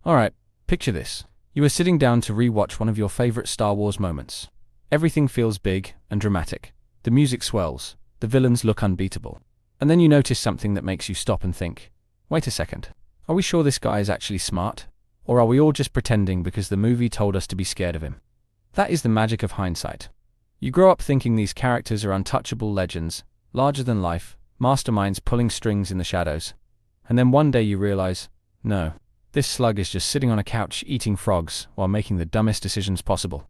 Alright, picture this. You are sitting down to re-watch one of your favorite Star Wars moments. Everything feels big and dramatic. The music swells, the villains look unbeatable. And then you notice something that makes you stop and think, wait a second, are we sure this guy is actually smart? Or are we all just pretending because the movie told us to be scared of him? That is the magic of hindsight. You grow up thinking these characters are untouchable legends, larger than life, masterminds pulling strings in the shadows. And then one day you realize, no, this slug is just sitting on a couch eating frogs while making the dumbest decisions possible.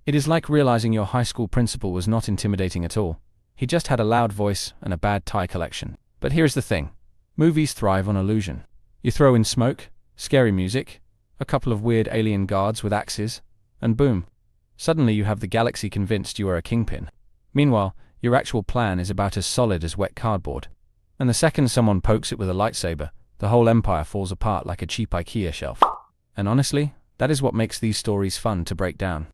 It is like realizing your high school principal was not intimidating at all. He just had a loud voice and a bad tie collection. But here's the thing. Movies thrive on illusion. You throw in smoke, scary music, a couple of weird alien guards with axes, and boom. Suddenly you have the galaxy convinced you are a kingpin. Meanwhile, your actual plan is about as solid as wet cardboard. And the second someone pokes it with a lightsaber, the whole empire falls apart like a cheap IKEA shelf. And honestly, that is what makes these stories fun to break down.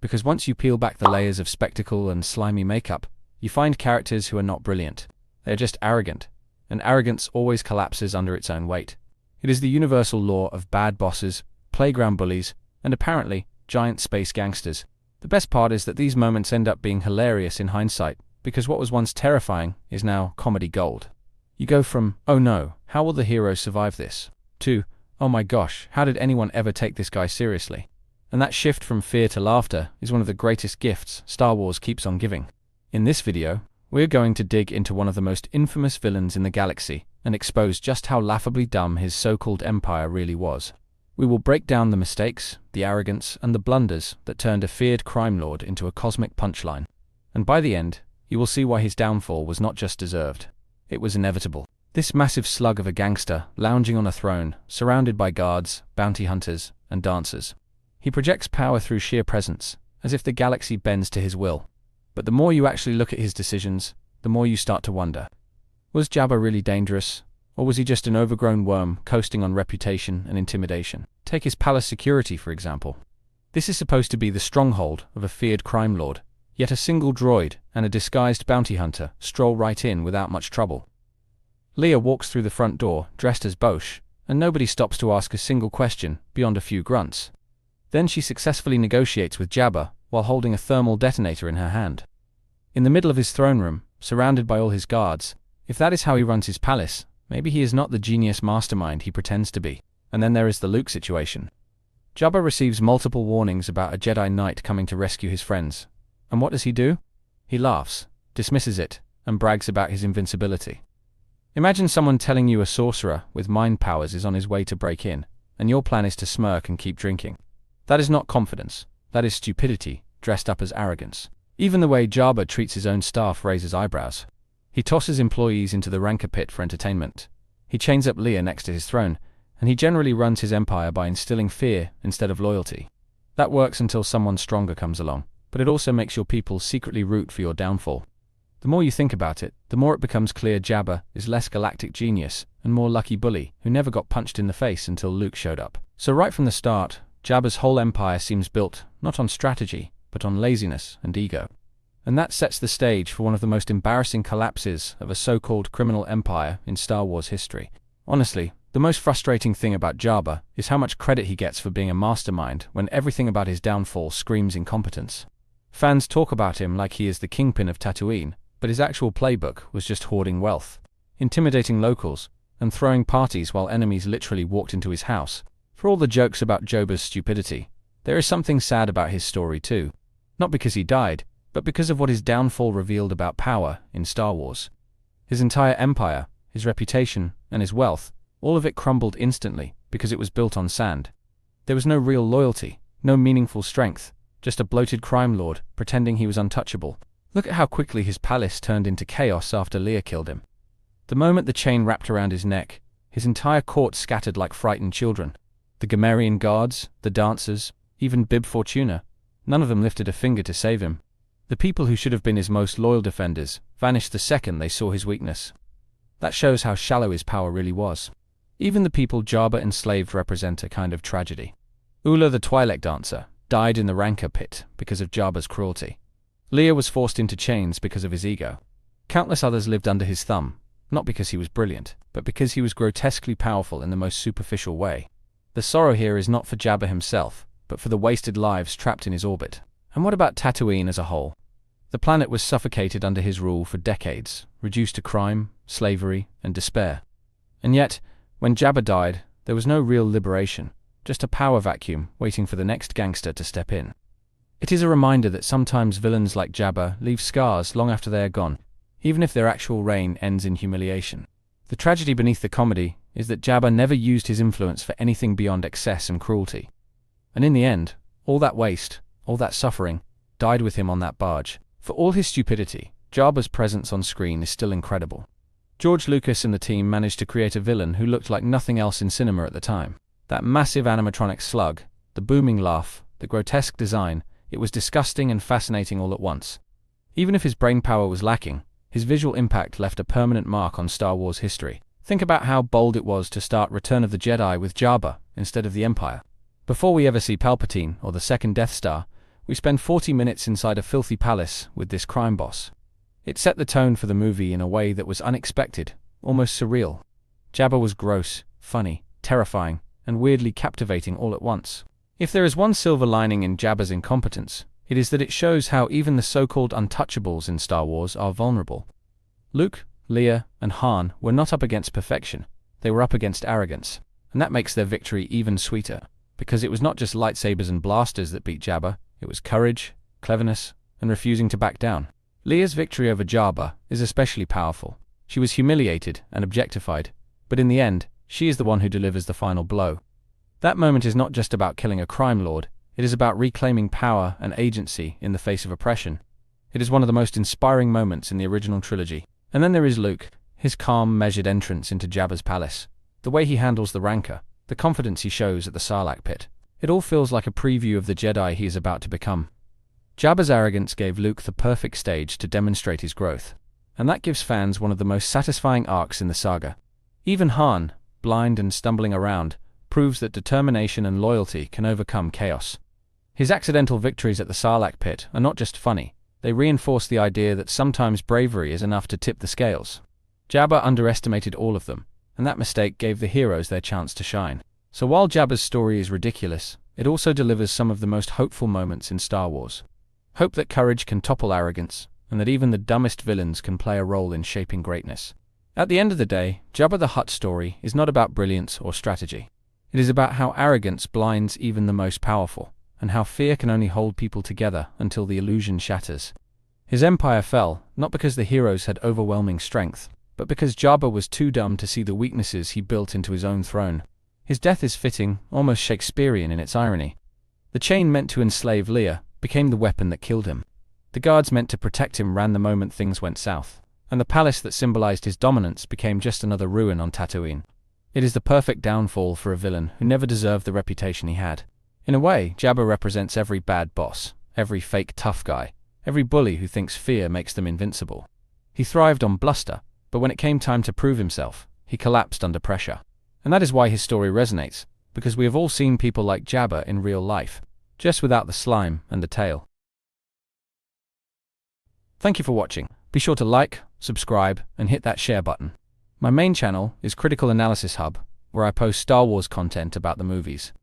Because once you peel back the layers of spectacle and slimy makeup, you find characters who are not brilliant. They are just arrogant. And arrogance always collapses under its own weight. It is the universal law of bad bosses, playground bullies, and apparently, giant space gangsters. The best part is that these moments end up being hilarious in hindsight, because what was once terrifying is now comedy gold. You go from, oh no, how will the hero survive this? To, oh my gosh, how did anyone ever take this guy seriously? And that shift from fear to laughter is one of the greatest gifts Star Wars keeps on giving. In this video, we're going to dig into one of the most infamous villains in the galaxy and expose just how laughably dumb his so-called empire really was. We will break down the mistakes, the arrogance, and the blunders that turned a feared crime lord into a cosmic punchline. And by the end, you will see why his downfall was not just deserved. It was inevitable. This massive slug of a gangster, lounging on a throne, surrounded by guards, bounty hunters, and dancers. He projects power through sheer presence, as if the galaxy bends to his will. But the more you actually look at his decisions, the more you start to wonder. Was Jabba really dangerous? Or was he just an overgrown worm coasting on reputation and intimidation? Take his palace security, for example. This is supposed to be the stronghold of a feared crime lord, yet a single droid and a disguised bounty hunter stroll right in without much trouble. Leia walks through the front door, dressed as Bosch, and nobody stops to ask a single question beyond a few grunts. Then she successfully negotiates with Jabba while holding a thermal detonator in her hand. In the middle of his throne room, surrounded by all his guards, if that is how he runs his palace, maybe he is not the genius mastermind he pretends to be. And then there is the Luke situation. Jabba receives multiple warnings about a Jedi Knight coming to rescue his friends. And what does he do? He laughs, dismisses it, and brags about his invincibility. Imagine someone telling you a sorcerer with mind powers is on his way to break in, and your plan is to smirk and keep drinking. That is not confidence. That is stupidity, dressed up as arrogance. Even the way Jabba treats his own staff raises eyebrows. He tosses employees into the rancor pit for entertainment. He chains up Leia next to his throne, and he generally runs his empire by instilling fear instead of loyalty. That works until someone stronger comes along, but it also makes your people secretly root for your downfall. The more you think about it, the more it becomes clear Jabba is less galactic genius and more lucky bully who never got punched in the face until Luke showed up. So right from the start, Jabba's whole empire seems built not on strategy, but on laziness and ego. And that sets the stage for one of the most embarrassing collapses of a so-called criminal empire in Star Wars history. Honestly, the most frustrating thing about Jabba is how much credit he gets for being a mastermind when everything about his downfall screams incompetence. Fans talk about him like he is the kingpin of Tatooine, but his actual playbook was just hoarding wealth, intimidating locals, and throwing parties while enemies literally walked into his house. For all the jokes about Jabba's stupidity, there is something sad about his story too. Not because he died, but because of what his downfall revealed about power in Star Wars. His entire empire, his reputation, and his wealth, all of it crumbled instantly because it was built on sand. There was no real loyalty, no meaningful strength, just a bloated crime lord pretending he was untouchable. Look at how quickly his palace turned into chaos after Leia killed him. The moment the chain wrapped around his neck, his entire court scattered like frightened children. The Gamorrean guards, the dancers, even Bib Fortuna, none of them lifted a finger to save him. The people who should have been his most loyal defenders vanished the second they saw his weakness. That shows how shallow his power really was. Even the people Jabba enslaved represent a kind of tragedy. Ula the Twi'lek dancer died in the rancor pit because of Jabba's cruelty. Leia was forced into chains because of his ego. Countless others lived under his thumb, not because he was brilliant, but because he was grotesquely powerful in the most superficial way. The sorrow here is not for Jabba himself, but for the wasted lives trapped in his orbit. And what about Tatooine as a whole? The planet was suffocated under his rule for decades, reduced to crime, slavery, and despair. And yet, when Jabba died, there was no real liberation, just a power vacuum waiting for the next gangster to step in. It is a reminder that sometimes villains like Jabba leave scars long after they are gone, even if their actual reign ends in humiliation. The tragedy beneath the comedy is that Jabba never used his influence for anything beyond excess and cruelty. And in the end, all that waste, all that suffering, died with him on that barge. For all his stupidity, Jabba's presence on screen is still incredible. George Lucas and the team managed to create a villain who looked like nothing else in cinema at the time. That massive animatronic slug, the booming laugh, the grotesque design, it was disgusting and fascinating all at once. Even if his brainpower was lacking, his visual impact left a permanent mark on Star Wars history. Think about how bold it was to start Return of the Jedi with Jabba instead of the Empire. Before we ever see Palpatine or the second Death Star, we spend 40 minutes inside a filthy palace with this crime boss. It set the tone for the movie in a way that was unexpected, almost surreal. Jabba was gross, funny, terrifying, and weirdly captivating all at once. If there is one silver lining in Jabba's incompetence, it is that it shows how even the so-called untouchables in Star Wars are vulnerable. Luke, Leia, and Han were not up against perfection, they were up against arrogance, and that makes their victory even sweeter, because it was not just lightsabers and blasters that beat Jabba, it was courage, cleverness, and refusing to back down. Leia's victory over Jabba is especially powerful. She was humiliated and objectified, but in the end, she is the one who delivers the final blow. That moment is not just about killing a crime lord, it is about reclaiming power and agency in the face of oppression. It is one of the most inspiring moments in the original trilogy. And then there is Luke, his calm, measured entrance into Jabba's palace, the way he handles the rancor, the confidence he shows at the Sarlacc pit. It all feels like a preview of the Jedi he is about to become. Jabba's arrogance gave Luke the perfect stage to demonstrate his growth, and that gives fans one of the most satisfying arcs in the saga. Even Han, blind and stumbling around, proves that determination and loyalty can overcome chaos. His accidental victories at the Sarlacc pit are not just funny, they reinforce the idea that sometimes bravery is enough to tip the scales. Jabba underestimated all of them, and that mistake gave the heroes their chance to shine. So while Jabba's story is ridiculous, it also delivers some of the most hopeful moments in Star Wars. Hope that courage can topple arrogance, and that even the dumbest villains can play a role in shaping greatness. At the end of the day, Jabba the Hutt story is not about brilliance or strategy. It is about how arrogance blinds even the most powerful, and how fear can only hold people together until the illusion shatters. His empire fell, not because the heroes had overwhelming strength, but because Jabba was too dumb to see the weaknesses he built into his own throne. His death is fitting, almost Shakespearean in its irony. The chain meant to enslave Leia became the weapon that killed him. The guards meant to protect him ran the moment things went south, and the palace that symbolized his dominance became just another ruin on Tatooine. It is the perfect downfall for a villain who never deserved the reputation he had. In a way, Jabba represents every bad boss, every fake tough guy, every bully who thinks fear makes them invincible. He thrived on bluster, but when it came time to prove himself, he collapsed under pressure. And that is why his story resonates, because we have all seen people like Jabba in real life, just without the slime and the tail. Thank you for watching. Be sure to like, subscribe, and hit that share button. My main channel is Critical Analysis Hub, where I post Star Wars content about the movies.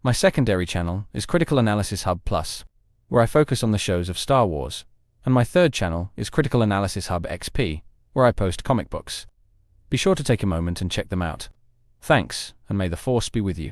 My secondary channel is Critical Analysis Hub Plus, where I focus on the shows of Star Wars. And my third channel is Critical Analysis Hub XP, where I post comic books. Be sure to take a moment and check them out. Thanks, and may the Force be with you.